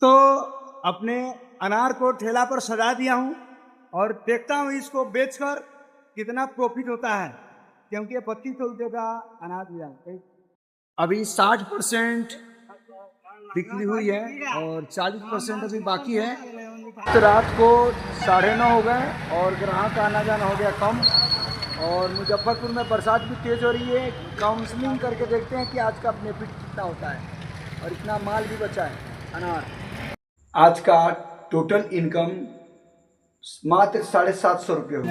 तो अपने अनार को ठेला पर सजा दिया हूँ और देखता हूँ इसको बेचकर कितना प्रॉफिट होता है, क्योंकि 3200 का अनार दिया है। अभी 60% बिक्री हुई है और 40% अभी बाकी है। तो रात को 9:30 हो गए और ग्राहक का आना जाना हो गया कम, और मुजफ्फरपुर में बरसात भी तेज़ हो रही है। काउंसलिंग करके देखते हैं कि आज का बेनिफिट कितना होता है, और इतना माल भी बचा है अनार। आज का टोटल इनकम मात्र 750 रुपये हो।